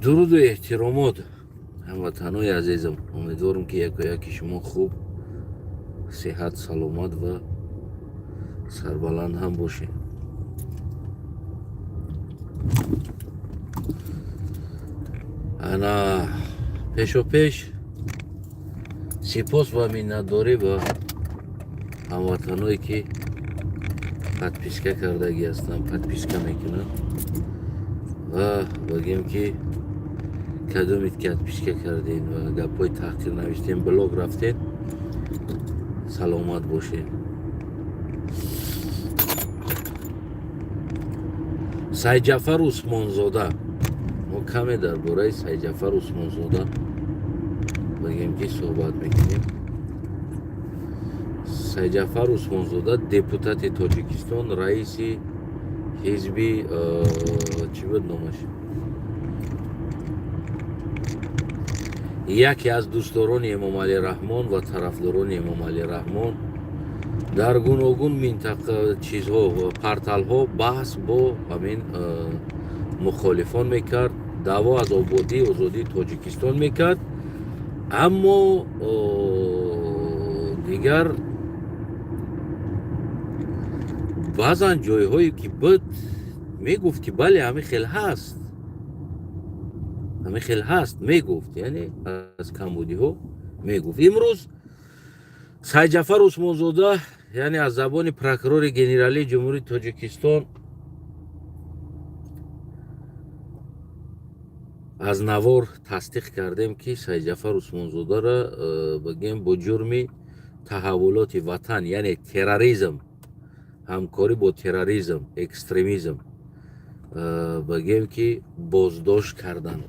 дуруд ва эҳтиромот ҳамватанои азизам, умедворам ки якояки шумо хуб, сеҳат, саломат ва сарбаланд ҳам бошед. ана пешопеш сипос ва миннатдорӣ ба ҳамватаное ки подписка кардаги ҳастанд, подписка мекунанд ва багем ки кадомит ки подписка карден ва гапҳои таҳқир навиштен, блог рафтен, саломат бошед. Сайҷафар Усмонзода, мо каме дар бораи Сайҷафар Усмонзода багем ки суҳбат мекунем. Сайҷафар Усмонзода депутати Тоҷикистон, раиси ҳизби чӣ буд номаш, яке аз дӯстдорони Эмомалӣ Раҳмон ва тарафдорони Эмомалӣ Раҳмон дар гуногун минтақа чизҳо порталҳо баҳс бо ҳамин мухолифон мекард, даъво аз озодии Тоҷикистон мекард. Аммо дигар баъзан ҷойҳое ки буд мегуфт ки бале ҳамин хел ҳаст, мегуфт, яъне аз камбудиҳо мегуфт. Имрӯз Сайҷафар Усмонзода, яъне аз забони прокурори генералии ҷумҳурии Тоҷикистон аз навор тасдиқ кардем ки Сайҷафар Усмонзодаро багем бо ҷурми таҳаввулоти ватан, яъне терроризм, ҳамкорӣ бо терроризм, экстремизм багем ки боздошт кардан.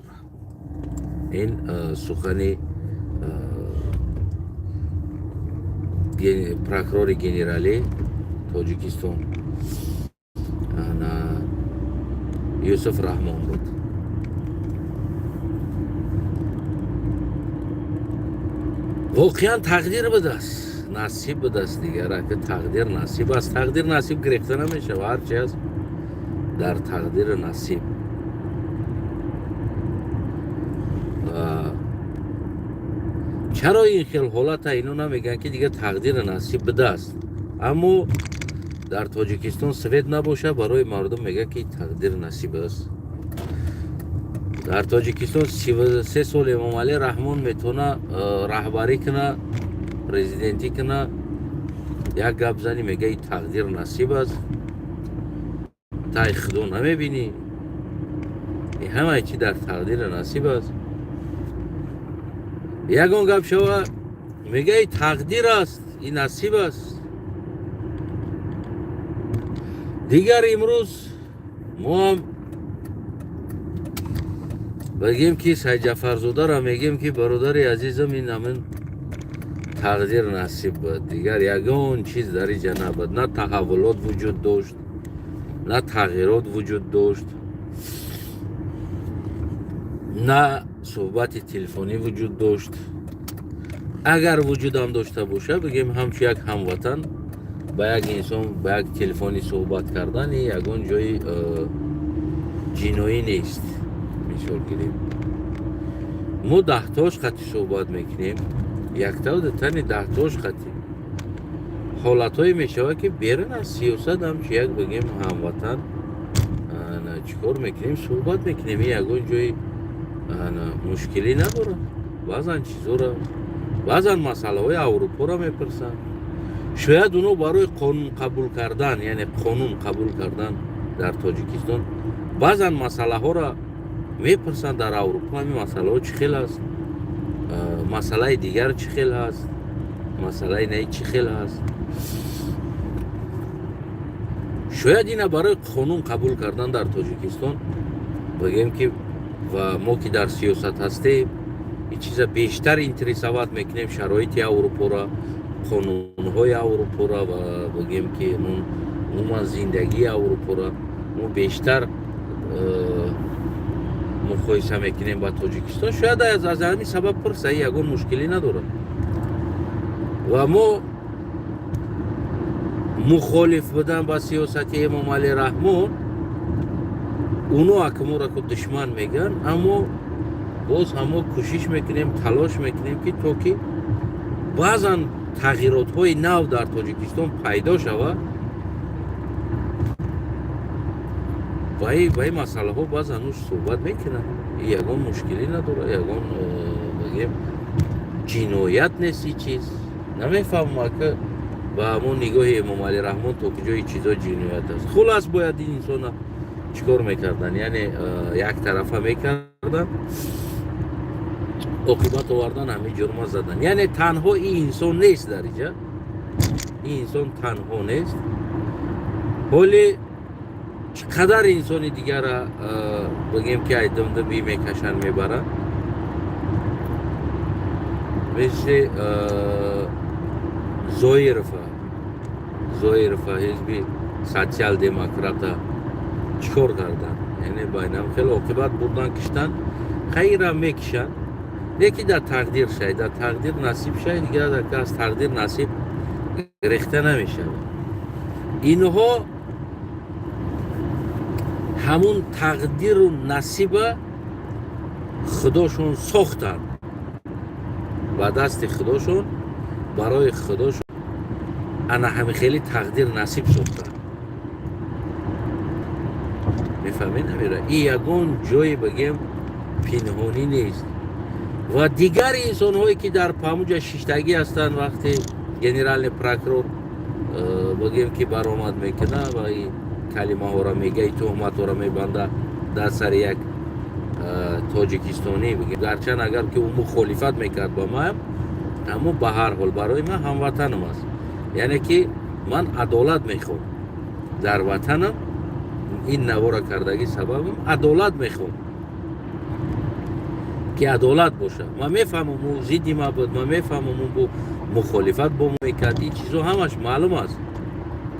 Ин сухани прокурори генералии Тоҷикистон Юсуф Раҳмон буд. воқеан тақдир будааст, насиб будааст. Дигар ака тақдир насиб аст, тақдир насиб гирифта намешава, ҳарчи аст дар тақдири насиб. чаро ин хел ҳолата ино намегӯянд ки дигар тақдири насиб будааст, аммо дар Тоҷикистон свет набоша, барои мардум мегӯянд ки тақдири насиб аст. дар Тоҷикистон 33 сол Эмомалӣ Раҳмон метавона раҳбарӣ куна, президентӣ куна, як гап зани мега и тақдир насиб аст, тай худо намебинӣ, ҳамаи чи дар тақдири насиб аст. ягон гап шава мега и тақдир аст, и насиб аст. дигар имрӯз мо ҳам багем ки Сайҷафарзодаро мегем ки бародари азизам, ин ҳамин тақдир насиб буд. дигар ягон чиз дар инҷа набуд, на таҳаввулот вуҷуд дошт, на тағйирот вуҷуд дошт, на суҳбати телефонӣ вуҷуд дошт. агар вуҷудам дошта боша, бигем ҳамчун як ҳамватан ба як инсон ба як телефонӣ суҳбат кардани ягон ҷои ҷиноӣ нест. мисол гирем, мо 10 хати суҳбат мекунем, яктау дутани 10 хати ҳолатҳое мешавад ки берун аз сиёсат ҳамчун як бигем ҳамватан чикор мекунем, суҳбат мекунем, ягон ҷои мушкилӣ надорад. баъзан чизора, баъзан масъалаҳои Аврупоро мепурсанд. шояд оно барои қонун қабул кардан, яъне қонун қабул кардан дар Тоҷикистон баъзан масъалаҳоро мепурсанд. дар Аврупо ҳамин масъалаҳо чӣ хел аст, масъалаи дигар чӣ хел аст, масъалаи наи чӣ хел аст. шояд ина барои қонун қабул кардан дар Тоҷикистон бигем ки ва мо ки дар сиёсат ҳастем, ин чиза бештар интересоват мекунем шароити Аврупоро, қонунҳои Аврупоро ва бигем ки умуман зиндагии Аврупоро мо бештар муқоиса мекунем ба Тоҷикистон. шояд аз ҳамин сабаб пурса, ягон мушкилӣ надорад. ва мо мухолиф будан ба сиёсати Эмомалӣ Раҳмон, оно акмора ку душман мегӯянд, аммо باز همو کوشش میکنیم تلاش میکنیم که تو که بعضا تغییرات های نو در تاجیکستان پیدا شود و این مسئله ها باز هنوز صحبت میکنن. یگان مشکلی نداره، یگان بگیم جنایت نیست این چیز. نمیفهمم که با همون نگاه امام علی رحمان تا کجا این چیزا جنایت است. خلاص باید این انسان چیکار میکردن، یعنی یک طرفه میکردن عاقبت آوردن همه جرم زدن. یعنی تنها این انسان نیست در اینجا، این انسان تنها نیست، ولی چقدر انسان دیگر را بگیم که ایدم ده بی میکشن میبرن. مثل زویرفا حزبی سوسیال دموکراتا چیکار کردن؟ یعنی باینم خیلی عاقبت بردن کشتن، خیلی را میکشن، یکی در تقدیر شاید، در تقدیر نصیب شاید، دیگر در که از تقدیر نصیب گرفته نمیشه. اینها همون تقدیر و نصیب خداشون ساختن و دست خداشون برای خداشون انا همه خیلی تقدیر نصیب ساختن. میفهمین نمیره؟ این یگان جای بگیم پنهانی نیست. و دیگر انسان هایی که در پاموجا شیشتگی هستن، وقتی گنرال پراکرور بگیم که برآمد میکنه و این کلمه ها را میگه، تهمت ها را میبنده در سر یک تاجیکستانی بگیم، گرچه اگر که اون مخالفت میکرد با ما، اما به هر حال برای من هموطنم است. یعنی که من عدالت میخوام در وطنم، این نوارا کردگی سببم عدالت میخوام که عدالت باشه. من میفهمم اون زیدی ما بود، من میفهمم اون با مخالفت با ما میکرد، این چیزا همش معلوم است.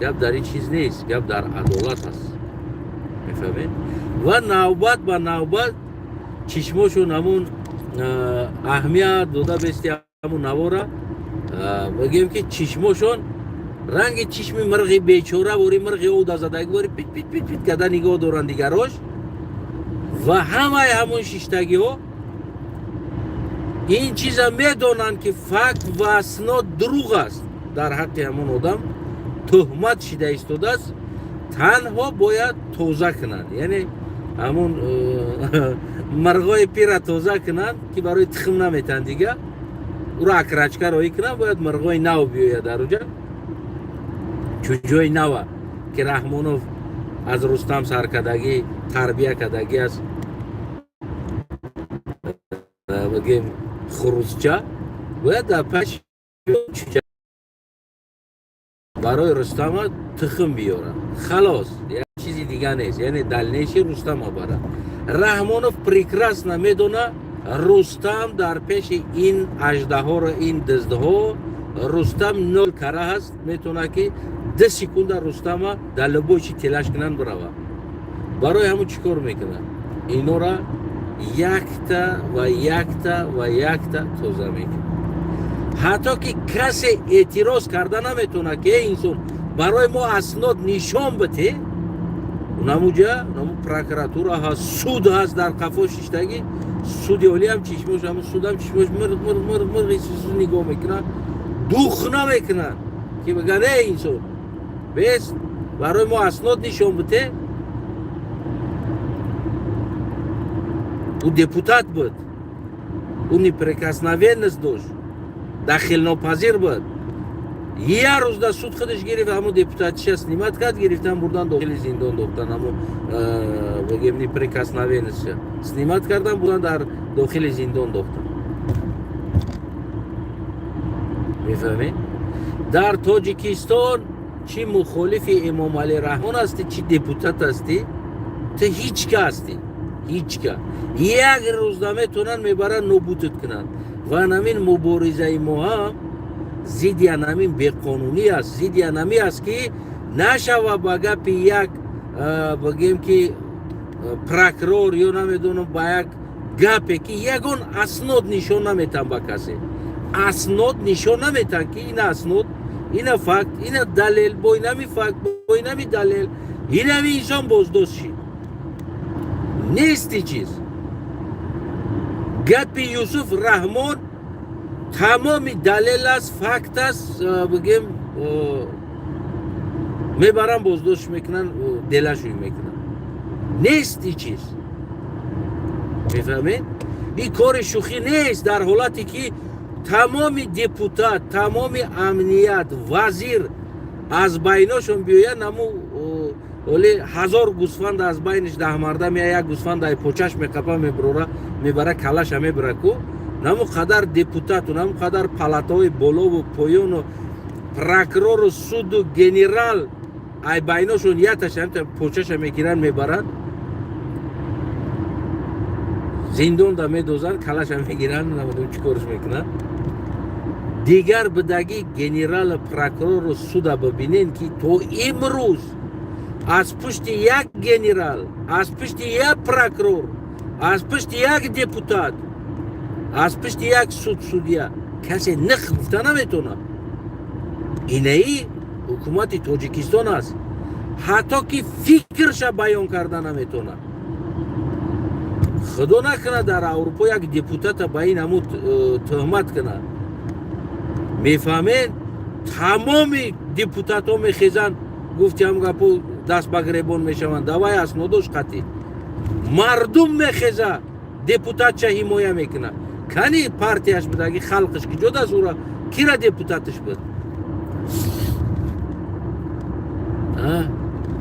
گپ در این چیز نیست، گپ در عدالت است. میفهمید؟ و نوبت به نوبت چشماشون همون اهمیت داده بستی همون نوارا بگیم که چشماشون رنگ چشم مرغی بیچاره وری مرغی او دازدگی وری پیت پیت پیت پیت کده نگاه دارن دیگراش و همون شیشتگی ها این چیز هم میدونن که فکت و اسناد دروغ است در حق همون آدم، تهمت شده ایستاده است، تنها باید توزه کنن. یعنی همون مرغای پیر توزه کنن که برای تخم نمیتن دیگه، او را اکرچکه رایی کنن، باید مرغای نو بیاید در اونجا. چوجای نو که رحمانوف از رستم سرکدگی تربیه کدگی است، بگیم خروسچه باید در پش برای رستم تخم بیارن، خلاص، یه چیزی دیگه نیست. یعنی دلنیشی رستم بره. رحمانوف پریکراس نمیدونه رستم در پیش این اژده ها رو، این دزده ها، رستم نول کره هست، میتونه که 10 سکوند رستم در لبوچی تلاش کنن بروه. برای همون چیکار میکنن؟ اینو را یکتا توزه میکنن. حتی که کسی اعتراض کرده نمیتونه که این انسان برای ما اسناد نشان بده. اونموجا پروکراتورا هست، سود هست در قفا شیشتگی، سودی اولی هم چشمش، هم سود هم چشمش مرغ ایسیسو نگاه میکنن، دوخ نمیکنن که بگن ای انسان بس برای ما اسناد نشان بده. او دپوتات بود، اونی پرکسنوینس داشت، داخل ناپذیر بود. یه روز در سود خودش گرفت، همون دپوتاتش سنیمت کرد، گرفتن بردن داخل زندان دوختن. همون بگیم نی پرکسنوینس سنیمت کردن، بردن در داخل زندان دوختن. میفهمی؟ در تاجیکستان چی مخالف امام علی رحمان هستی، چی دپوتات هستی، تو هیچ که هستی، هیچ که. یک روزنامه تونن میبرن نابودت کنن. و همین مبارزه ما هم ضد همین بیقانونی است، ضد همین است که نشوه با گپ یک بگیم که پروکرور یا نمیدونم با یک گپی که یگان اسناد نشان نمیتن با کسی، اسناد نشان نمیتن که این اسناد، این فکت، این دلیل، با این همی فکت، با این همی دلیل، این همی انسان بازداشت شید. نیستی چیز. гапи Юсуф Раҳмон тамоми далел аст, факт аст, бигем мебарам боздоштш мекунан, делашӯй мекунан. Нест ин чиз. мефаҳмед? ин кори шӯхӣ нест, дар ҳолате ки тамоми депутат, тамоми амният, вазир аз байношон биёяд, наму оли 1000 гӯсфанд аз байниш 10 марда меяд, як гӯсфанд ай почаш меқапа мебара калаша мебара ку, наму қадар депутату, наму қадар палатаҳои болову поёну прокурору суду генерал ай байношон яташа почаша мегиранд мебаранд, зиндонда медозанд, калаша мегиранд, намудум чӣ корш мекунанд. дигар бидаги генерал прокурору суда бибинен ки то имрӯз аз пушти як генерал, аз пушти як прокурор, аз пушти як депутат, аз пушти як судя касе нах гуфта наметонад. инаи ҳукумати Тоҷикистон аст. ҳатто ки фикрша баён карда наметонад. худо накунад дар Аврупо як депутата ба ин ҳамун тӯҳмат кунад. мефаҳмед? тамоми депутатҳо мехезанд, гуфти ҳам гапо даст ба гиребон мешаванд. давай аснодош қатӣ. мардум мехеза, депутатша ҳимоя мекунад. кани партияш бидаги халқиш ки ҷода зура кира депутатиш буд?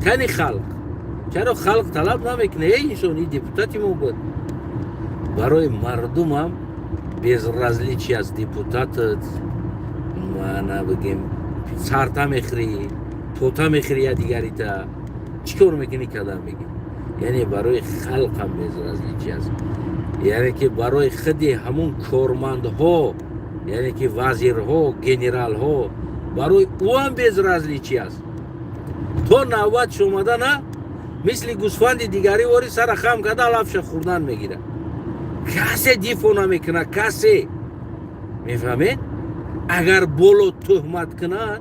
кани халқ? чаро халқ талаб намекунад эй инсон ин депутати мо буд? барои мардумам безразличие аз депутатат мана бигем сарта мехӯрӣ, тота мехӯрӣ я дигарита чӣ кор мекунӣ кадам бигем. яъне барои халқам безразличие аст. яъне ки барои худи ҳамун кормандҳо, яъне ки вазирҳо, генералҳо, барои ӯам безразличие аст. то навбатш омада на мисли гӯсфанди дигари вори сара хам карда лафша хӯрдан мегирад. касе дифоъ намекунад, касе. мефаҳмед? агар боло тӯҳмат кунад,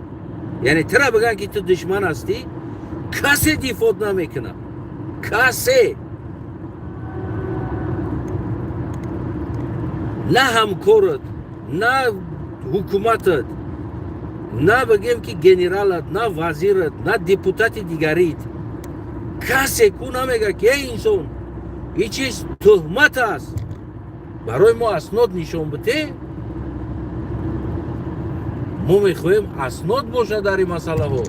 яъне тира бигӯянд ки ту душман ҳастӣ, касе дифоъ намекунад. касе. на ҳамкорат, на ҳукуматат, на бигем ки генералат, на вазират, на депутати дигарит, касе ку намега ки эй инсон ин чиз тӯҳмат аст, барои мо аснод нишон бите. мо мехоҳем аснод бошад дар ин масъалаҳо.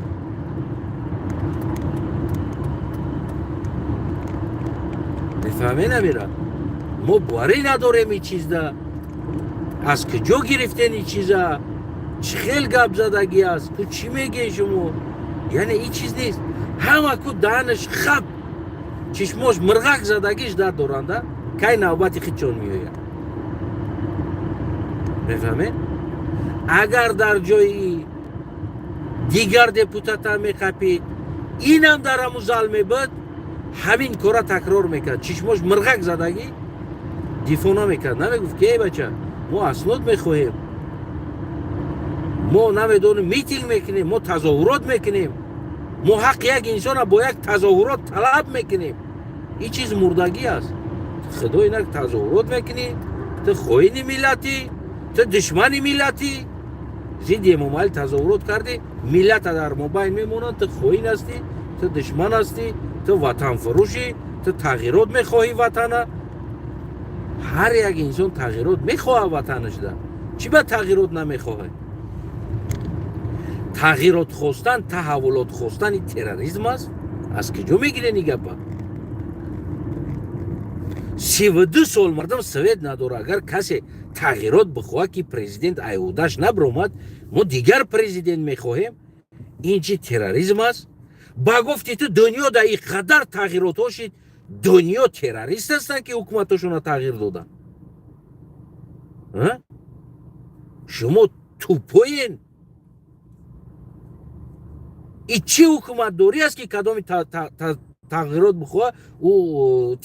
мефаҳмед амира? мо боварӣ надорем ин чизда. аз куҷо гирифтен ин чиза? чӣ хел гап задагӣ аст? ку чӣ мегӯед шумо? яъне ин чиз нест. ҳама ку даҳанаш хаб, чишмош мирғак задагиш дар доранда, кай навбати худшон меояд. мефаҳмед? агар дар ҷои дигар депутата меқапид, инам дар ҳамун зал мебуд, ҳамин кора такрор мекард. чишмош мирғак задагӣ дифоъ намекард. намегуфт ки эй бача, мо аснод мехоҳем, мо намедонем митинг мекунем, мо тазоҳурот мекунем, мо ҳаққи як инсона бо як тазоҳурот талаб мекунем. ин чиз мурдагӣ аст. худо инак тазоҳурот мекунӣ, ту хоини миллатӣ, ту душмани миллатӣ. зидди эмомалӣ тазоҳурот кардӣ, миллата дар мобайн мемонад, ту хоин ҳастӣ, ту душман ҳастӣ, ту ватанфурӯшӣ, ту тағйирот мехоҳӣ ватана. ҳар як инсон тағйирот мехоҳад ватанашда. чӣ ба тағйирот намехоҳад? тағйирот хостан, таҳаввулот хостан ин терроризм аст? аз куҷо мегирен ин гапа? 32 сол мардам совет надора. агар касе тағйирот бихоҳад ки президент айҳудаш набиромад, мо дигар президент мехоҳем, ин чӣ терроризм аст? ба гуфти ту дунё да ин қадар тағйиротҳо шид, дунё террорист ҳастанд ки ҳукуматошона тағйир доданд? шумо тупоен? ин чӣ ҳукуматдорӣ аст ки кадоми тағйирот бихоҳад ӯ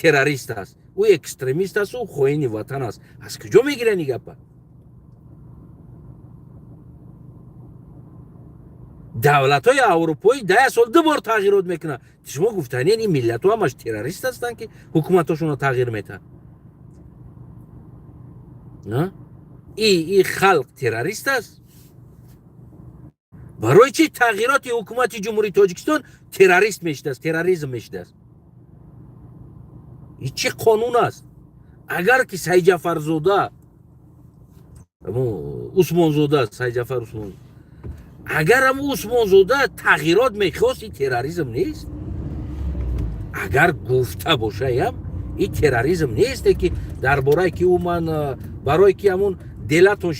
террорист аст, ӯ экстремист аст, ӯ хоини ватан аст? аз куҷо мегирен ин гапа? давлатҳои аврупоӣ 10 сол 2 бор тағйирот мекунанд. шумо гуфтанен ин миллатҳо ҳамаш террорист ҳастанд ки ҳукуматошонро тағйир метаҳанд? نه این خلق تروریست است. برای چی تغییرات حکومت جمهوری تاجیکستان تروریست میشده است، تروریسم میشده است؟ این چه قانون است؟ اگر که سید جعفر زاده عثمان زاده سید جعفر عثمان، اگر هم عثمان زاده تغییرات میخواست، این تروریسم نیست؟ اگر گفته باشه هم این تروریسم نیست که درباره که او من برای که همون دلتون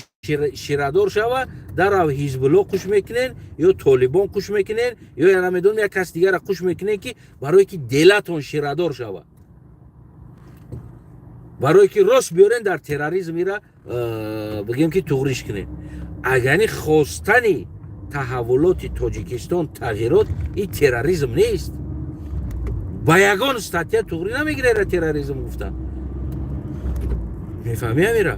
شیردار شوه در حزب الله کش میکنین یا طالبان کش میکنین یا نمیدونم یک کس دیگر کش میکنین که برای که دلتون شیردار شوه، برای که راست بیارن در تروریسم را بگیم که تغریش کنین. اگر خواستن تحولات تاجیکستان تغییرات، این تروریسم نیست. با یگان استاتیا تغییر نمیگیره را تروریسم گفتن. میفهمی امیرا؟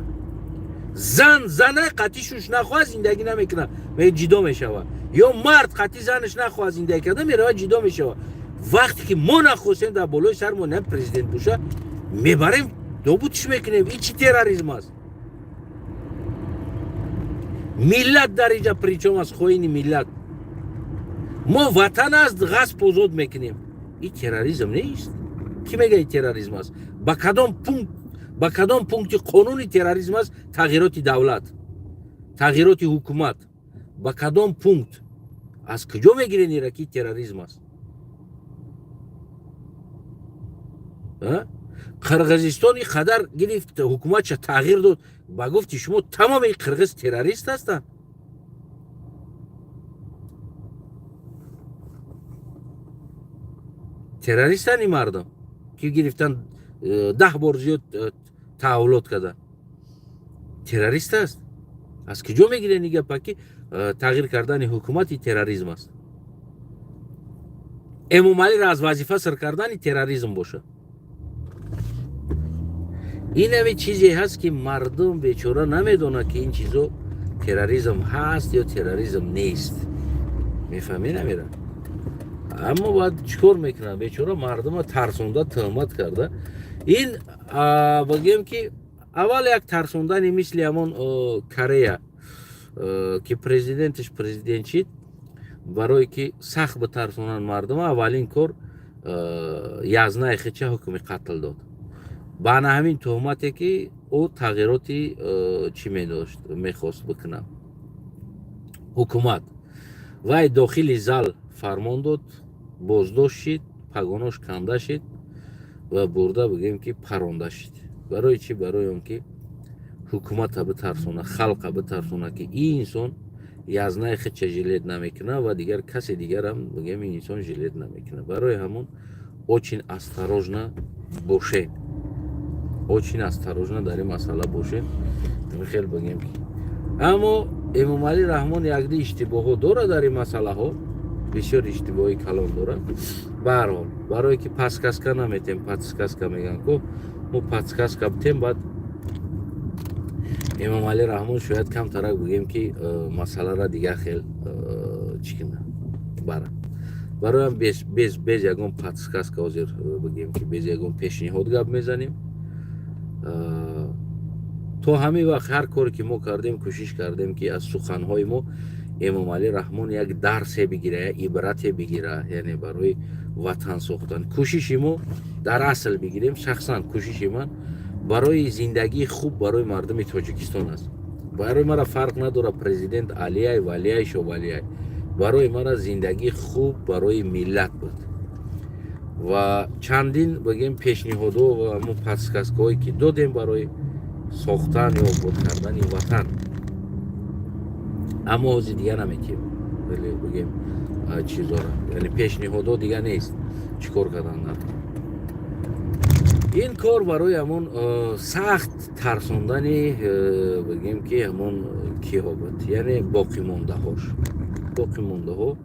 زن قطیشوش نخواه زندگی نمیکنه میره جدا میشوه، یا مرد قطی زنش نخواه زندگی کرده میره جدا میشوه. وقتی که ما نخواستیم در بالای سر ما نه پرزیدنت باشه میبریم دوبوتش میکنیم. این چی تروریسم است؟ ملت در اینجا پریچم از خوین ملت، ما وطن است غصب آزاد میکنیم. این تروریسم نیست. کی میگه این تروریسم است؟ با کدام پونکت قانون تروریسم است؟ تغییرات دولت، تغییرات حکومت. با کدام پونکت؟ از کجا میگیرین این را که تروریسم است؟ قرغیزستان قدر گرفت حکومت چه تغییر داد، با گفتی شما تمام این قرغیز تروریست هستن. تروریستن این مردم که گرفتن 10 بار زیاد تحولات کردن. تروریست است. از کجا میگیره نیگه پاکی تغییر کردن حکومتی تروریسم است؟ امام علی را از وظیفه سر کردن تروریسم باشه. این همه چیزی هست که مردم بیچاره نمیدونه که این چیزو تروریسم هست یا تروریسم نیست. میفهمی نمیره؟ اما باید چیکار میکنه؟ بیچاره مردم ترسونده تهمت کرده. این بگیم که اول یک ترسوندنی مثل همون کره که پرزیدنتش پرزیدنت شد، برای که سخت بترسونن مردم، اولین کار یزنه خیچه حکم قتل داد. بنا همین تهمتی که او تغییراتی چی میخواست بکنه حکومت، وای داخل زل فرمان داد، بازداشت شد، پگاناش کنده شد و برده بگیم که پرانده شد. برای چی؟ برای اون که حکومت بترسونه، خلق بترسونه که این انسان یزنه خود چه جلد نمیکنه و دیگر کسی دیگر هم بگیم این انسان جلد نمیکنه. برای همون очень осторожно باشه، очень осторожно در این مسئله باشه. خیلی بگیم که اما امام علی رحمان یک دی اشتباه داره در این مسئله ها، بسیار اشتباهی کلان داره. به هر حال برای که پاسکاسکا نمیتیم، پاسکاسکا میگن که ما پاسکاسکا بتیم، بعد امام علی رحمان شاید کم ترک بگیم که مسئله را دیگه خیلی چیکنه برای هم بیز یکم پاسکاسکا حاضر بگیم که بیز یکم پیشنهاد گپ میزنیم. تو همین وقت هر کاری که ما کردیم کوشش کردیم که از سخنهای ما امام علی رحمان یک درس بگیره، عبرت بگیره، یعنی برای وطن ساختن. کوشش ما در اصل بگیریم، شخصا کوشش من برای زندگی خوب برای مردم تاجیکستان است. برای مرا فرق نداره پرزیدنت علیه ولیه شوالیه، برای مرا زندگی خوب برای ملت بود. و چندین بگیم پیشنهادها و همون پاسکاسکایی که دادیم برای ساختن یا آباد کردن وطن، اما از دیگه نمیتیم بگیم چیزا را، یعنی پیشنهادها دیگه نیست چیکار کردن نه. این کار برای همون سخت ترسوندنی بگیم که همون کیهابت، یعنی باقی مانده ها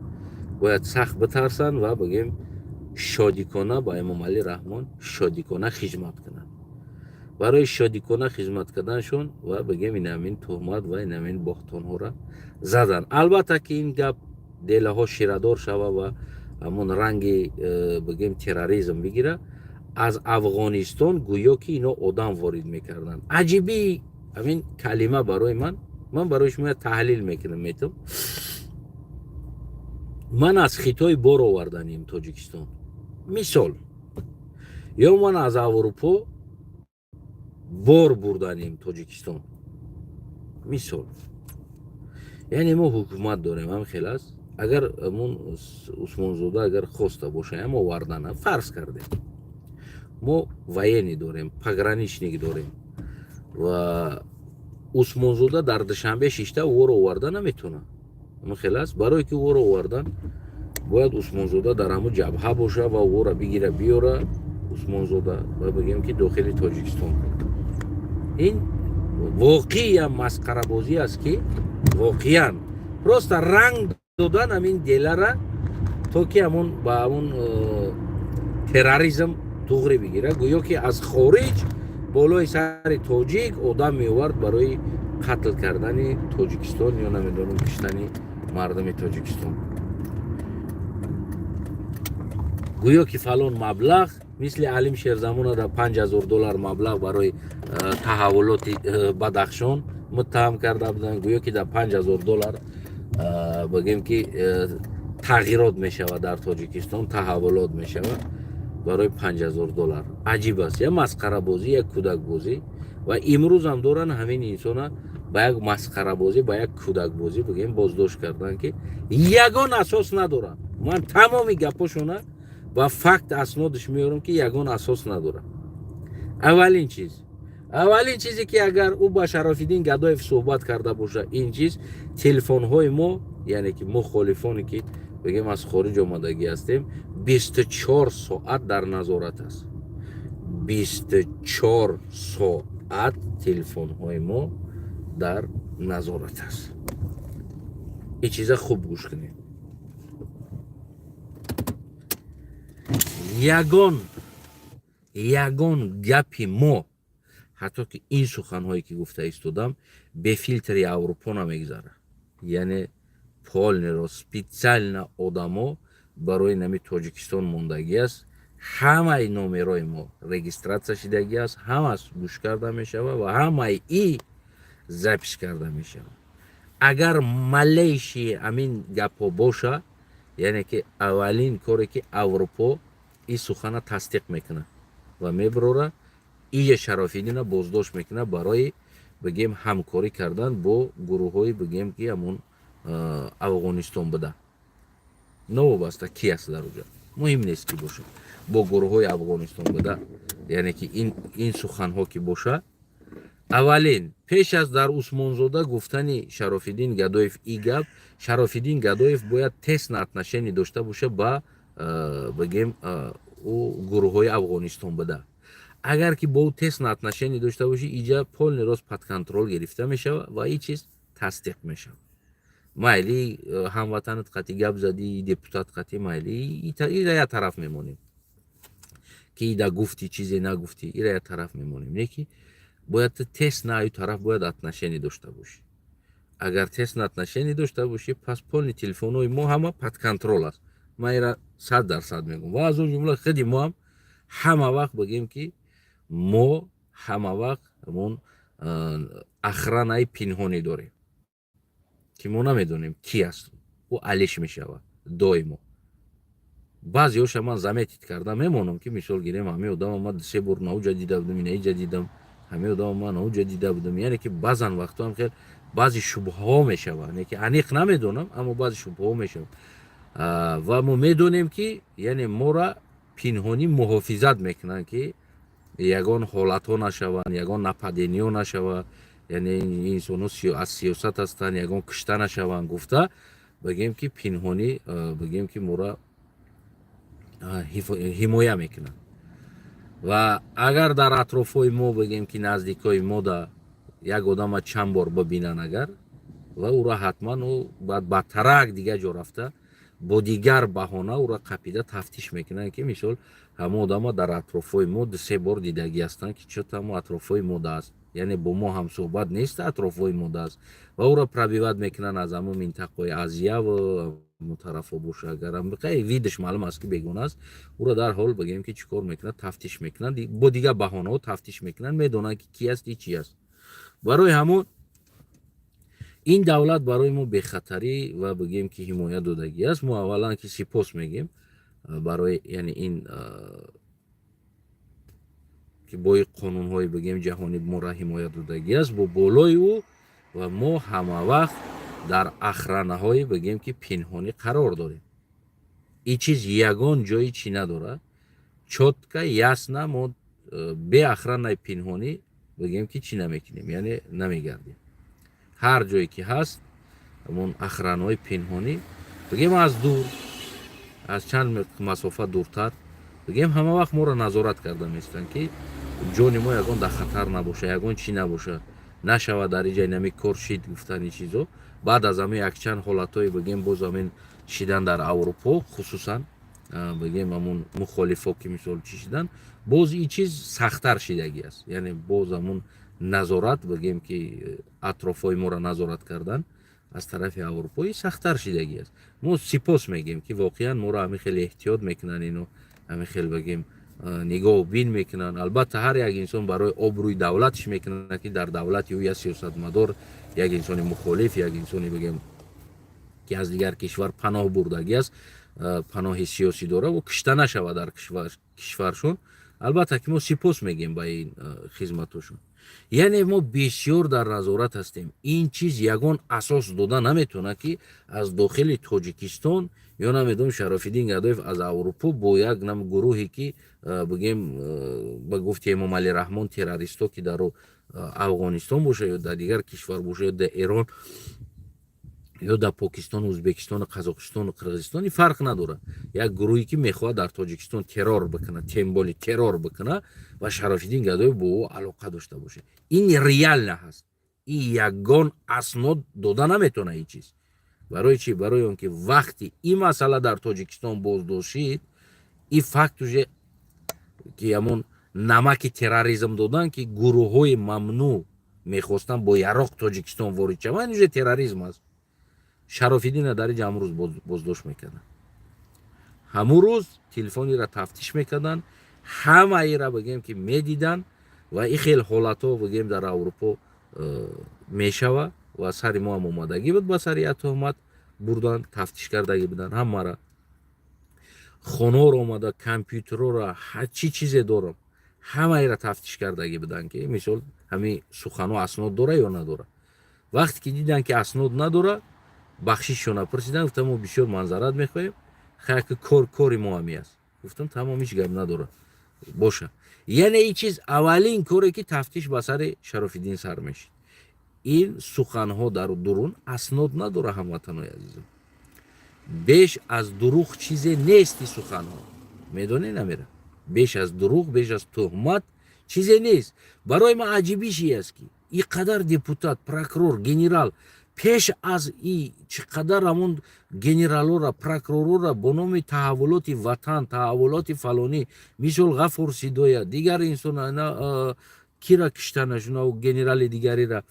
باید سخت بترسن و بگیم شادیکنه با امام علی رحمان شادیکنه خدمت کنن. برای شادیکنه خدمت کردنشون و بگیم این همین تهمت و این همین باختان ها را زدن. البته که این گپ دله ها شیردار شوه و همون رنگ بگیم تروریسم بگیره. از افغانستان گویا که اینا آدم وارد میکردن. همین کلمه برای من برایش میاد تحلیل میکنم میتونم من از خطای بار آوردنیم تاجیکستان مثال یا من از اروپا بار بردنیم تاجیکستان مثال یعنی ما حکومت داریم هم خلاص اگر همون عثمان زاده اگر خواسته باشه هم آوردن فرض کرده ما военный داریم пограничник داریم و عثمان زاده در دوشنبه ششته او رو آوردن نمیتونه اما خلاص برای که او رو آوردن باید عثمان زاده در همون جبهه باشه و او رو بگیره بیاره عثمان زاده و بگیم که داخل تاجیکستان این واقعی هم مسخره بازی است که واقعا پروست رنگ دادن همین دیله را تا که همون با همون تروریسم توغری بگیره گویا که از خارج بالای سر تاجیک آدم میورد برای قتل کردن تاجیکستان یا نمیدونم کشتن مردم تاجیکستان گویا که فلان مبلغ مثل علیم شیرزمان در $5000 مبلغ برای تحولات بدخشان متهم کرده بودن گویا که در $5000 بگیم که تغییرات میشود در تاجیکستان تحولات میشود برای $5000 عجیب است یا مسخره بازی یا کودک بازی و امروز هم دارن همین انسان با یک مسخره بازی با یک کودک بازی بگیم بازداشت کردن که یگان اساس ندارن من تمامی گپاشونه با فکت اسنادش میارم که یگان اساس نداره اولین چیزی که اگر او با شرافالدین گدایف صحبت کرده باشه این چیز تلفن های ما یعنی که مخالفانی که بگیم از خارج آمدگی هستیم 24 ساعت در نظارت است 24 ساعت تلفن های ما در نظارت است این چیزا خوب گوش کنید یگان گپی ما حتی که این سخنهایی که گفته ایستادم به فیلتری اروپا نمیگذاره یعنی پالنی را سپیڅیالنا آدما برای نمی تاجیکستان موندگی است همه نامرای ما رجیستراسیا شدگی است همه گوش کرده می شود و همه ای ضبط کرده می شود اگر ملیشی امین گپا باشه یعنی که اولین کاری که اروپا این سخن تصدیق میکنه و میبره این شرافالدین بازداشت میکنه برای بگیم همکاری کردن با گروه های بگیم که همون افغانستان بده نوابسته کی است در اونجا مهم نیست که باشه با گروه های افغانستان بده یعنی که این سخن ها که باشه اولین پیش از در عثمان زاده گفتن شرافالدین گدایف ای گپ شرافالدین گدایف باید تست نتنشینی داشته باشه با بگیم او گروه های افغانستان بده اگر که با او تست نتنشینی داشته باشه اینجا پول راست پد کنترل گرفته میشه و این چیز تصدیق میشه مایلی هموطنت قطعی گپ زدی دپوتات قطعی مایلی این را طرف میمونیم که ایده گفتی چیزی نگفتی این را طرف میمونیم نه که باید تست نه ای طرف باید اتنشینی داشته باشی اگر تست نتنشینی داشته باشی پس پول تلفن‌های ما همه پد کنترل است ما ایرا 100% میگم و از اون جمله خیلی ما هم همه وقت بگیم که ما همه وقت همون اخرانه پنهانی داریم که ما نمیدونیم کی است و علیش میشود دائما بعضی هاش من زمیتید کردم میمونم که مثال گیریم همه آدم ما 3 بار نو جدیده بودم اینه جدیدم همه آدم ما نو جدیده بودم یعنی که بعضن وقتا هم خیلی بعضی شبه ها میشود یعنی که انیق نمیدونم اما بعضی شبه ها میشود و ما میدونیم که یعنی ما را پنهانی محافظت میکنن که یگان حالت ها نشوند یگان نپدینی ها نشود یعنی این سونو از سیاست هستن یگان کشته نشوند گفته بگیم که پنهانی بگیم که ما را حمایه میکنن و اگر در اطرافای ما بگیم که نزدیکای ما دا یک آدم چند بار ببینن اگر و او را حتما او بعد با ترک دیگه جا رفته با دیگر بهانه او را قپیده تفتیش میکنن که مثال همه آدم در اطرافای ما 3 بار دیدگی هستن که چطور ما اطرافای ما است یعنی با ما هم صحبت نیست اطرافای ما است و او را پربیوت میکنن از همه منطقه آزیه و طرف باشه اگر هم بخیر ویدش معلوم است که بیگانه است او را در حال بگیم که چیکار میکنن تفتیش میکنن با دیگه بهانه ها تفتیش میکنن میدونن که کی است چی است барои ҳамон ин давлат барои мо бехатарӣ ва бигем ки ҳимоя додагӣ аст. Мо аввалан ки сипос мегем барои яъне ин ки бои қонунҳои бигем ҷаҳонӣ моро ҳимоя додагӣ аст бо болои ӯ ва мо ҳамавақт дар ахранаҳои бигем ки пинҳонӣ қарор дорем. И чиз ягон ҷои чӣ надорад, чотка ясна мо бе ахранаи пинҳонӣ бигем ки чӣ намекунем, яъне намегардем. ҳар ҷое ки ҳаст ҳамон ахранаҳои пинҳонӣ бигем аз дур, аз чанд масофа дуртар бигем ҳамавақт моро назорат карда меистанд ки ҷони мо ягон дар хатар набоша, ягон чӣ набоша, нашавад дар иҷаи нами кор шид гуфтани чизо. Баъд аз ҳамин якчанд ҳолатҳои бигем боз ҳамин шидан дар Аврупо, хусусан бигем ҳамун мухолифо ки мисол чӣ шидан, боз ин чиз сахттар шидагӣ аст. Яъне боз ҳамун назорат бигем ки атрофҳои моро назорат кардан аз тарафи аврупоӣ сахттар шидагӣ аст. Мо сипос мегем ки воқеан моро ҳамин хеле эҳтиёт мекунанд, ино ҳамин хел бигем нигоҳу бин мекунанд. Албатта ҳар як инсон барои обрӯи давлатиш мекунад ки дар давлати ӯ як сиёсатмадор, як инсони мухолиф, як инсони бигем ки аз дигар кишвар паноҳ бурдагӣ аст, паноҳи сиёсӣ дора ва кушта нашавад дар кишваршон. Албатта ки мо сипос мегем ба ин хизматошон. Яъне мо бисёр дар назорат ҳастем. Ин чиз ягон асос дода наметавонад ки аз дохили Тоҷикистон ё намедонам Шарофиддин Гадоев аз Аврупо бо як гурӯҳе ки бигем ба гуфти Эмом Али Раҳмон террористо ки дар Афғонистон боша ё дар дигар кишвар боша ё дар Эрон ё дар Покистон, Ӯзбекистон, Қазоқистон, Қирғизистон фарқ надорад. Як гурӯҳе ки мехоҳад дар Тоҷикистон террор бикунад, темболи террор бикунад ва Шарофиддин Гадоев бо ӯ алоқа дошта бошад. Ин реально ҳаст. Ин ягон аснод дода наметавонад ин чиз. Барои чӣ? Барои он ки вақти ин масъала дар Тоҷикистон боздошид, ин факт уже ки ҳамон намаки терроризм додан ки гурӯҳҳои мамнӯъ мехостанд бо яроқ Тоҷикистон ворид шаванд, уже терроризм аст. Шарофиддина дар инҷа ҳамрӯз боздошт мекарданд. ҳамун рӯз телефонира тафтиш мекарданд, ҳамаира бигем ки медиданд ва ин хел ҳолатҳо бигем дар Аврупо мешава ва сари мо ҳам омадагӣ буд, ба сари тӯҳмат бурдан тафтиш кардагӣ буданд. ҳамара хонаҳоро омада, компютерҳоро, ҳарчӣ чизе дорам, ҳамаира тафтиш кардагӣ буданд ки мисол ҳамин суханҳо аснод дора ё надора. вақте ки диданд ки аснод надора, бахшишона пурсидан, гуфтам мо бисёр манзарат мехоҳем, хайки кори мо ҳами аст. гуфтам тамом, ҳеҷ гап надора, боша. Яъне ин чиз аввалин коре ки тафтиш ба сари Шарофиддин сар мешид. ин суханҳо дар дурун аснод надора. ҳамватанои азизам, беш аз дурӯғ чизе нести суханҳо, медонед намера, беш аз дурӯғ, беш аз тӯҳмат чизе нест. барои ман аҷибиш ин аст ки ин қадар депутат, прокурор, генерал пеш аз ин чӣ қадар ҳамон генералора, прокуророра бо номи таҳаввулоти ватан, таҳаввулоти фалонӣ, мисол Ғафур Сидоя, дигар инсона кира киштанашуна генерали дигарира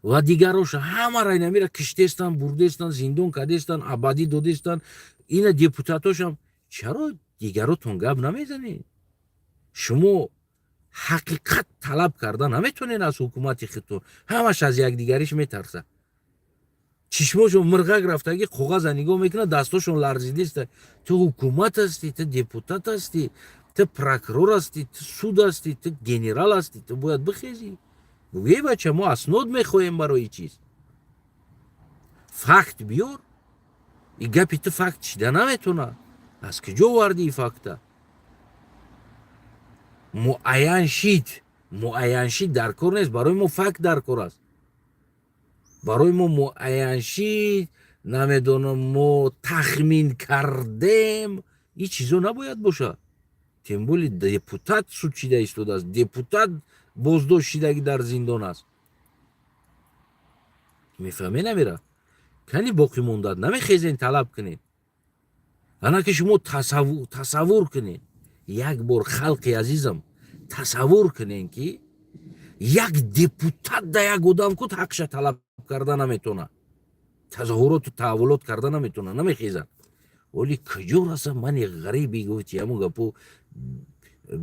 ва дигароша ҳамара инамира киштестан, бурдестан, зиндон кардестан, абадӣ додестан. ина депутатошам чаро дигаротон гап намезанед? шумо ҳақиқат талаб карда наметавонед аз ҳукумати худтон? ҳамаш аз якдигариш метарса. чишмошон мирғак рафтагӣ коғаза нигоҳ мекунад, дастошон ларзидаста. ту ҳукумат ҳастӣ, ту депутат ҳастӣ, ту прокурор ҳастӣ, ту суд ҳастӣ, ту генерал ҳастӣ, ту бояд бихезӣ. гӯе бача, мо аснод мехоҳем барои чиз. факт биёр. и гапи ту факт чида наметавонад. аз куҷо оварди ин факта? муайян шид дар кор нест. барои мо факт дар кор аст. барои мо муайян шид, намедонам, мо тахмин кардем, ин чизо набояд бошад. тем более депутат суд шида истодааст, депутат боздошт шидагӣ дар зиндон аст. мефаҳме намера? кани боқӣ мондад намехезен талаб кунед. ана ки шумо тасаввур кунед, як бор халқи азизам тасаввур кунед ки як депутат да як одам куд ҳақша талаб карда наметавонад, тазоҳуроту таҳаввулот карда наметавонад, намехезад. оли куҷо раса мани ғариби гуфти ҳамун гапо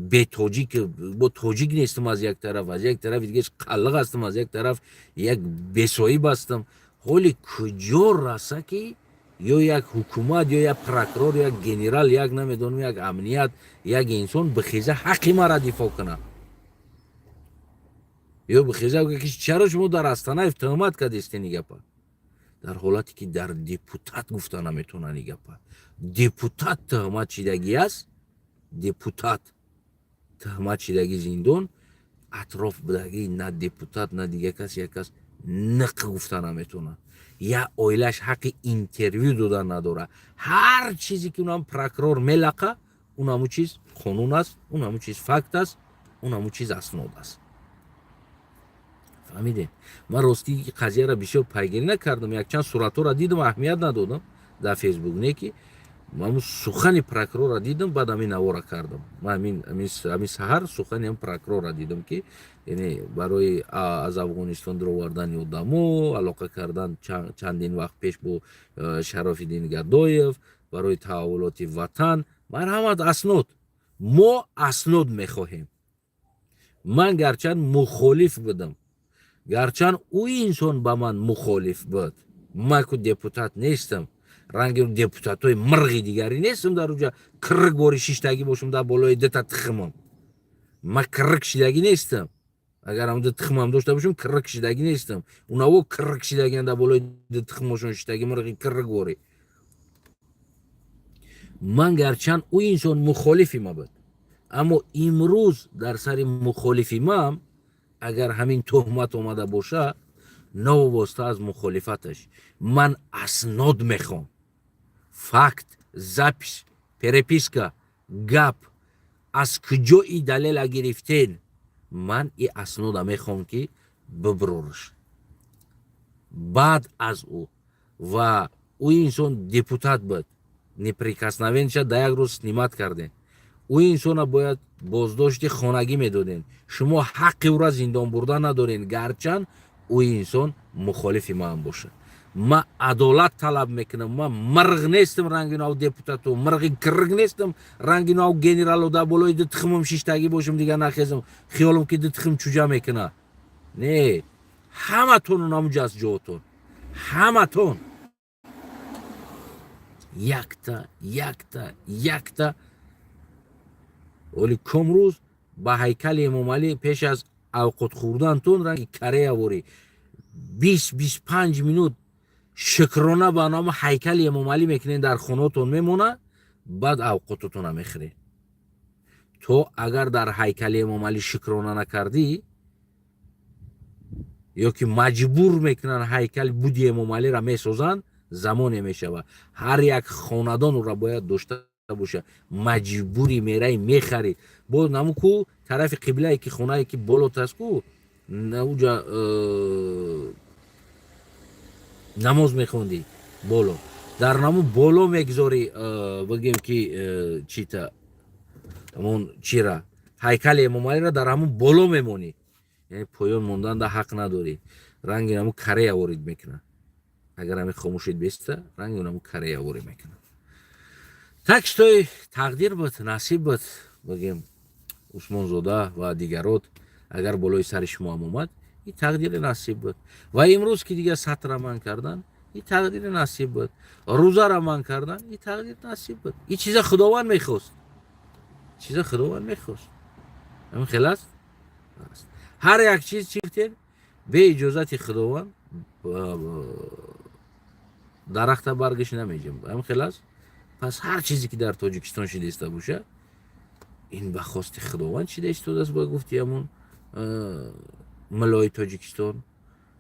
به تاجیک با تاجیک نیستم از یک طرف، از یک طرف دیگه قلق هستم، از یک طرف یک بسایی بستم. حالی کجا رسه که یا یک حکومت یا یک پروکرور یا یک گنرال یک نمیدونم یک امنیت یک انسان بخیزه حقی ما را دفاع کنه یا بخیزه بگه که چرا شما در استانه تهمت کردید نیگپا، در حالتی که در دپوتات گفته نمیتونه نیگپا. دپوتات تهمت چیدگی است، دپوتات تهمت چیدگی زندان، اطراف بدگی نه دپوتات نه دیگه کس یک کس نق گفته نمیتونه. یا اویلش حق اینترویو دادن نداره. هر چیزی که اونم پروکرور ملقه اونمو چیز قانون است، اونمو چیز فکت است، اونمو چیز اسناد است. فهمیدین؟ من راستی قضیه را بیشتر پیگیری نکردم، یک چند صورت‌ها را دیدم اهمیت ندادم در فیسبوک نه که من سخن پروکرور را دیدم بعد همین نوارا کردم. من همین سحر سخن هم پروکرور را دیدم که یعنی برای از افغانستان در آوردن آدمو علاقه کردن چندین وقت پیش با شراف‌الدین گدایف برای تحولات وطن مرحمت اسناد. ما اسناد میخواهیم. من گرچند مخالف بودم، گرچند او انسان با من مخالف بود، من که دپوتات نیستم، رنگ دپوتات های مرغی دیگری نیستم در اونجا کرک باری شیشتگی باشم در بالای دتا تخمم. من کرک شیدگی نیستم. اگر هم ده تخمم داشته باشم کرک شیدگی نیستم. اونا کرک شیدگی در بالای ده تخمشون شیدگی مرغی کرک باری. من گرچند او انسان مخالفی ما بود، اما امروز در سر مخالفی ما اگر همین تهمت اومده باشه نوابسته از مخالفتش من اسناد میخوام، فکت، زپش، پرپیسکا، گپ، از کجا ای دلیل گرفتین، من ای اسناد میخوام که ببرورش. بعد از او و او انسان دپوتات بود неприкосновенش در یک روز سنیمت کردین، او انسان باید بازداشت خانگی میدادین. شما حق او را زندان بردن ندارین گرچند او انسان مخالف ما هم باشه. ما عدالت طلب میکنم. ما مرغ نیستم رنگ ناو دپوتاتو، مرغ کرگ نیستم رنگ ناو گنرالو در بالای ده تخمم شیشتگی باشم دیگه نخیزم خیالم که ده تخم چوجا میکنه. نه، همه تون ناموجه از جاتون، همه تون یکتا ولی کمروز با هیکل امام علی پیش از اوقات خوردن تون رنگ کره آوری 20-25 منوت شکرانه با نام هیکل امام علی میکنین در خونه‌تون میمونه، بعد اوقاتتون هم میخورین. تو اگر در هیکل امام علی شکرانه نکردی یا که مجبور میکنن هیکل بودی امام علی را میسازن، زمانی میشوه هر یک خاندان را باید داشته باشه، مجبوری میره میخری. با نمو کو طرف قبله که خونه که بالات است کو اونجا نماز میخوندی بالا، در نمو بالا میگذاری بگیم که چی تا همون چی را هیکل امام علی را در همون بالا میمونی، یعنی پایان موندن در حق نداری. رنگ نمو کره آورید میکنه، اگر همین خاموشید بیسته رنگ نمو کره آورید میکنه. تکستای تقدیر بود، نصیب بود بگیم عثمان زاده و دیگرات اگر بالای سر شما هم اومد این تقدیر نصیب بود. و امروز که دیگه سطر من کردن این تقدیر نصیب بود، روزه را من کردن این تقدیر نصیب بود. این چیز خداوند میخواست، چیز خداوند میخواست. همین خلاص هر یک چیز چیفتین به اجازت خداوند درخت برگش نمیجیم. همین خلاص. پس هر چیزی که در تاجیکستان شده باشه این به خواست خداوند شده استفاده است. با گفتی همون ملای تاجیکستان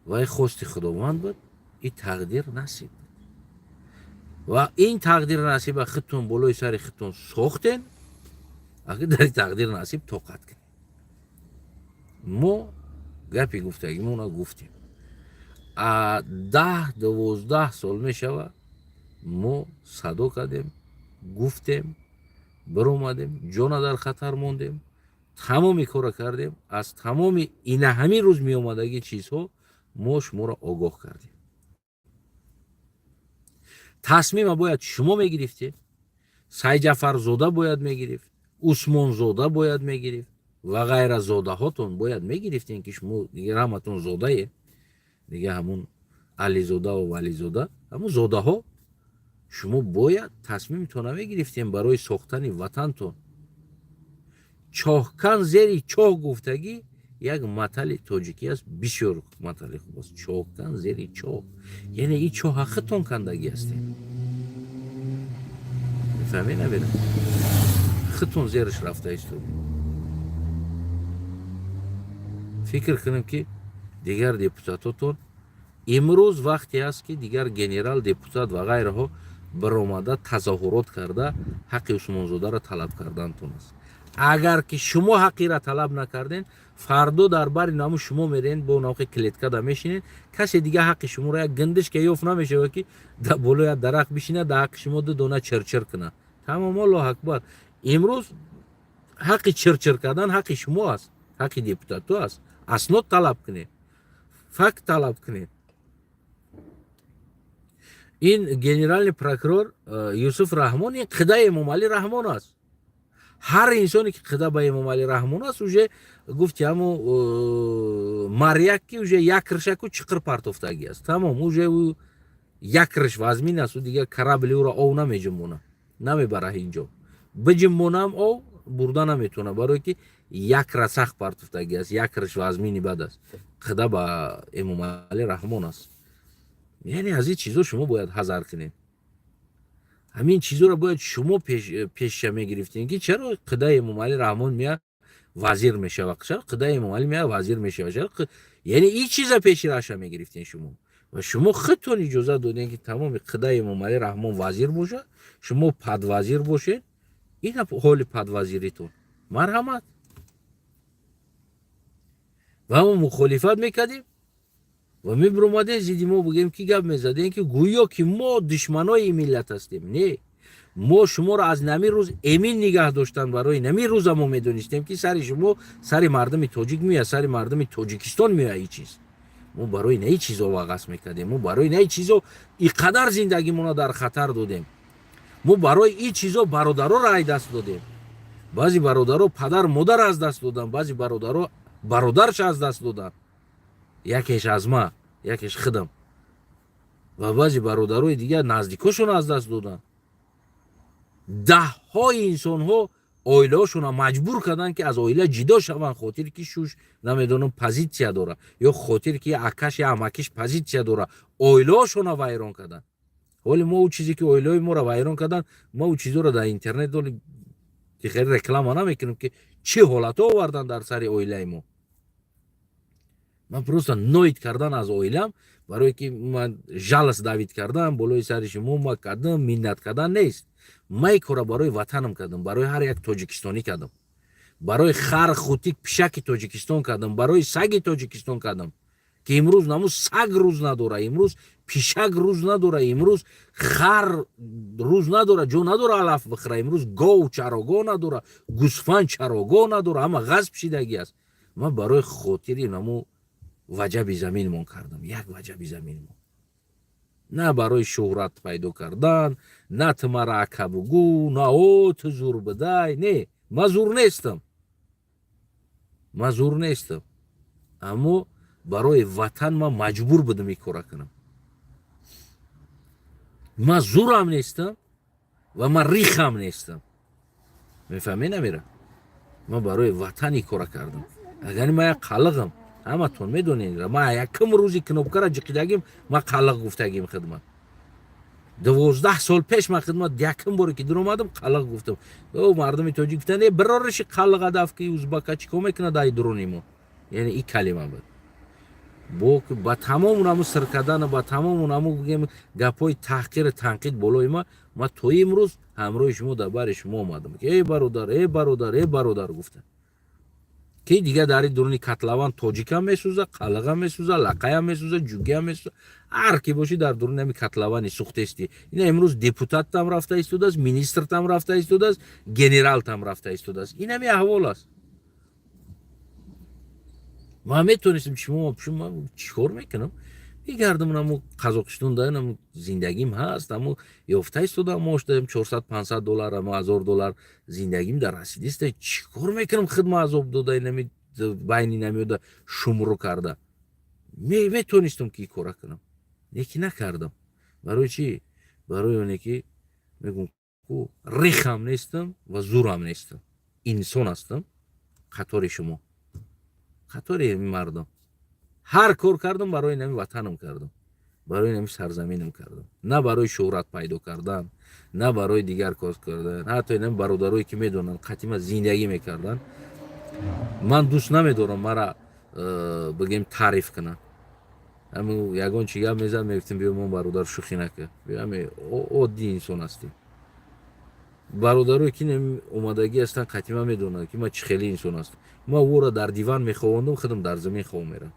و خواست خداوند بود، این تقدیر نصیب بود. و این تقدیر نصیب خودتون بالای سر خودتون ساختین، اگه در تقدیر نصیب طاقت کنید. ما گپی گفتگیمون رو گفتیم 10-12 سال میشوه ما صدا کردیم، گفتیم، برآمدیم، جان در خطر موندیم، تمامی کار کردیم، از تمام این همین روز می آمدگی چیزها ما شما را آگاه کردیم. تصمیم باید شما میگرفتید، سعید جعفرزاده باید میگرفت، усмонзода бояд мегирифт ва гайра зодаҳотон бояд мегирифтен ки шумо дигар ҳаматон зодае дигар ҳамун ализодаву вализода ҳамун зодаҳо шумо бояд тасмимтона мегирифтем барои сохтани ватантон. Чоҳкан зери чоҳ гуфтагӣ як матали тоҷикӣ аст, бисёр матали хуб аст. Чоҳкан зери чоҳ, яъне ин чоҳа хитон кандагӣ ҳастем. мефаҳмед набина? Хитон зераш рафта истод. фикр кунем ки дигар депутатотон имрӯз вақте аст ки дигар генерал, депутат ва ғайраҳо баромада тазоҳурот карда ҳаққи усмонзодаро талаб кардантон аст. Агар ки шумо ҳаққиро талаб накарден, фардо дар бари намо шумо мерен бо навқи клеткада мешинен, касе дига ҳаққи шуморо як гиндишка ёфт намешава ки да болои як дарахт бишина да ҳаққи шумо ду дона чирчир куна. Тамом, Аллоҳ акбар. Имрӯз ҳаққи чирчир кардан ҳаққи шумо аст, ҳаққи депутатҳо аст. Аснод талаб кунед, факт талаб кунед. ин генеральный прокурор Юсуф Раҳмон ин қидаи Эмомалӣ Раҳмон аст. ҳар инсоне ки қида ба Эмомалӣ Раҳмон аст уже гуфти ҳамо маряк ки уже як ришаку чиқир партофтагӣ аст. Тамом, уже як риш вазмин аст, дигар карабли ӯро ов намеҷимбона, намебара ҳеҷ ҷо. Биҷимбонам ов бурда наметавона, барое ки як расах партофтагӣ аст, як риш вазмини бад аст. қида ба Эмомалӣ Раҳмон аст. яъне аз ин чизо шумо бояд ҳазар кунед. ҳамин чизоро бояд шумо пеша мегирифтем ки чаро қидаи Эмомалӣ Раҳмон меяд вазир мешава, чаро қидаи Эмомалӣ меяд вазир мешава, яъне ин чиза пеши раша мегирифтем шумо ва шумо худтон иҷозат додем ки тамоми қидаи Эмомалӣ Раҳмон вазир бошад, шумо падвазир бошед. ин ҳоли падвазиритон. марҳамат. ва мо мухолифат мекардем ва мебиромадем зидди мо бигем ки гап мезадем ки гӯё ки мо душманои ин миллат ҳастем. Не, мо шуморо аз нами рӯз эмин нигаҳ доштан барои нами рӯза мо медонистем ки сари шумо сари мардуми тоҷик меояд, сари мардуми тоҷикистон меояд. ин чиз мо барои на ин чизо вағас мекардем, мо барои на ин чизо ин қадар зиндагимона дар хатар додем. мо барои ин чизо бародароро ай даст додем. баъзи бародаро падар модар аз даст додан, баъзи бародаро бародарш аз даст додан. якеш аз ма, якеш хидам ва баъзи бародарои дигар наздикошон аз даст додан. даҳҳои инсонҳо оилаҳошонро маҷбур карданд ки аз оила ҷидо шаванд, хотир ки шуш намедонам позитсия дора ё хотир ки акаш ё амакиш позитсия дора, оилаҳошонро вайрон карданд. ҳоли мо ӯ чизе ки оилаҳои моро вайрон карданд, мо ӯ чизоро дар интернет ки хеле реклама намекунем ки чӣ ҳолатҳо оварданд дар сари оилаи мо. ман просто ноид кардан аз оилам, барое ки ман жалас давид кардан болои сари шумо ма кардам, миннат кардан нест. ман ин кора барои ватанам кардам, барои ҳар як тоҷикистонӣ кардам, барои хар хутик пишаки тоҷикистон кардам, барои саги тоҷикистон кардам ки имрӯз намо саг рӯз надора, имрӯз пишак рӯз надора, имрӯз хар рӯз надора, ҷо надора алаф бихӯра, имрӯз гов чарогоҳ надора, гӯсфанд чарогоҳ надора, ҳама ғаз пишидагӣ аст. ман барои хотири намо ваҷаби заминмон кардам, як ваҷаби заминмон. на барои шӯҳрат пайдо кардан, на ту мара ака бугӯ, на о ту зур бидай. Не, ман зур нестам, ман зур нестам, аммо барои ватан ман маҷбур будам ин кора кунам. ман зурам нестам ва ман рихам нестам. мефаҳмед намира? ман барои ватан ин кора кардам. агар ман як қалиғам, ҳаматон медонед, ман якум рӯзи кнопкара ҷиқидагим ман қалиқ гуфтагим хидмат. 12 сол пеш ман хидмат якум боре ки дуромадам қалиқ гуфтам. о мардуми тоҷик гуфтанд бирориши қалиқ адаф ки узбака чӣ кор мекунад ай дурони мо. яъне ин калима буд. бо ба тамому намо сир кардан, ба тамому намо бигем гапҳои таҳқир танқид болои ман то имрӯз ҳамроҳи шумо дар бари шумо омадам ки эй бародар, эй бародар, эй бародар гуфтам. ки дигар дар ин дурони котлаван тоҷикам месӯза, қалиғам месӯза, лақаям месӯза, ҷугиам месӯза, ҳар ки боши дар дурони ҳами котлавани сухтести. ина имрӯз депутаттам рафта истодааст, министртам рафта истодааст, генералтам рафта истодааст. ин ҳами аҳвол аст. ман метонистам чӣ кор мекунам. میگردم اونم قزاقستان دارم زندگیم هست اما یافته استودم ماش دارم 400-500 دلار اما 1000 دلار زندگیم در رسیدی است چیکار میکنم خدمت عذاب داده نمی بینی نمیاده شمرو کرده میتونستم که کار کنم یکی نکردم برای چی برای اونه که میگم کو ریخم نیستم و زورم نیستم انسان هستم خطر شما خطر این مردم هر کار کردم برای نمی وطنم کردم برای نمی سرزمینم کردم نه برای شهرت پیدا کردن نه برای دیگر کار کردن حتی نمی برادرایی که میدونن قدیم زندگی میکردن من دوست نمیدارم مرا بگیم تعریف کنن همون یگان چی گپ میزد میگفتیم بیا من برادر شوخی نکن بیا همین عادی انسان هستیم برادرایی که اومدگی هستن قدیما میدونن که ما چه خیلی انسان هستم ما او را در دیوان میخواندم خودم در زمین خواه میرم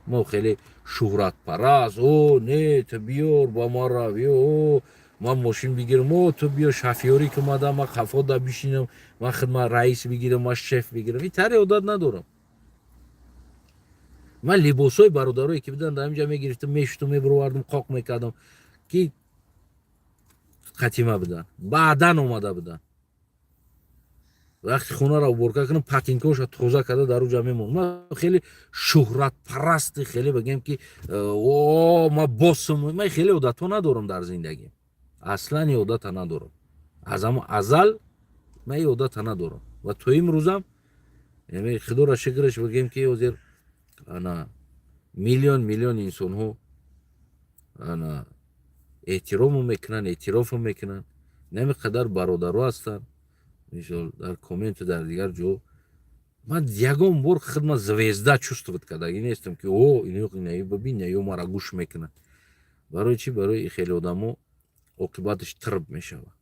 ما خیلی شهرت پرست او نه تو بیار با ما را بیا او من ماشین بگیرم او تو بیا شفیاری که اومدم من خفا دا بشینم من خدمت رئیس بگیرم من شف بگیرم این طرح عادت ندارم من لباسای برادرایی که بدن در اینجا میگرفتم میشتم میبروردم قاق میکردم که قدیما بدن بعدا اومده بدن وقتی خونه را برکه کنم پتینکاش توزه کرده در اونجا میمون من خیلی شهرت پرست خیلی بگم که او ما باسم من خیلی عادت ندارم در زندگی اصلا عادت ندارم از اما ازل من عادت ندارم و تو این روزم یعنی خدا را شکرش بگم که حاضر انا میلیون انسان ها انا احترام میکنن اعتراف میکنن نمیقدر برادرها هستن میشال در کامنت در دیگر جو من یگان بار خدمت زویزده چوستوت کردگی نیستم که او اینو ببین یا مرا گوش میکنن برای چی برای خیلی آدمو عاقبتش ترب میشوه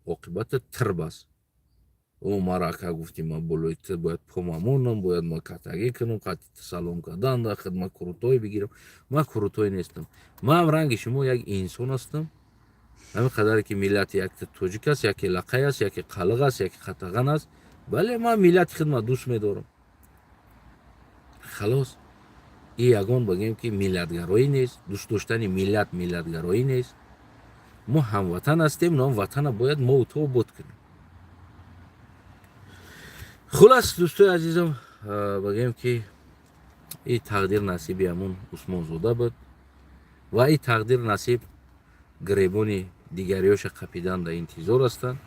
عاقبت ترب است او مرا که گفتی من بلویت باید پامامونم باید ما کتگی کنم قطعی سلام کردن در خدمت کروتای بگیرم من کروتای نیستم من هم رنگ شما یک انسان هستم همین قدر که ملت یک توجیک است یکی لقای است یکی قلق است یکی قطغن است ولی من ملت خدمت دوست میدارم خلاص این یگان بگیم که ملتگرایی نیست دوست داشتن ملتگرایی نیست ما هموطن هستیم نام وطن باید ما و تو بود کنیم خلاص دوستای عزیزم بگیم که این تقدیر نصیبی همون عثمان زاده بود و این تقدیر نصیب گریبانی دیگریاش قپیدن در انتظار هستن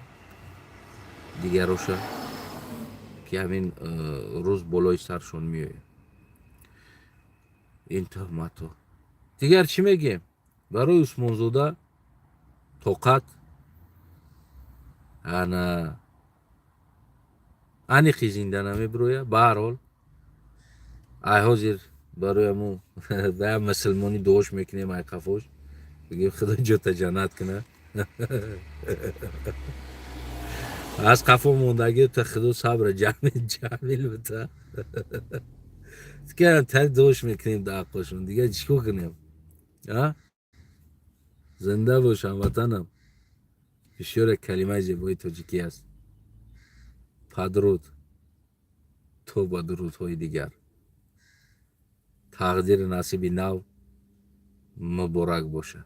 دیگراش که همین روز بالای سرشون میآید این تهمت ها دیگر چی میگیم برای عثمان زاده طاقت انا انیقی زنده نمیبرویه به هر حال ای حاضر برای همون به مسلمانی دوش میکنیم ای قفاش بگیم خدا جوتا جنت کنه از قفا موندگی تا خدا صبر جمیل بده دیگه تر دوش میکنیم در حقشون دیگه چیکار کنیم زنده باشم وطنم اشاره کلمه زیبای تاجیکی است پدرود تو با درودهای دیگر تقدیر نصیب نو مبارک باشه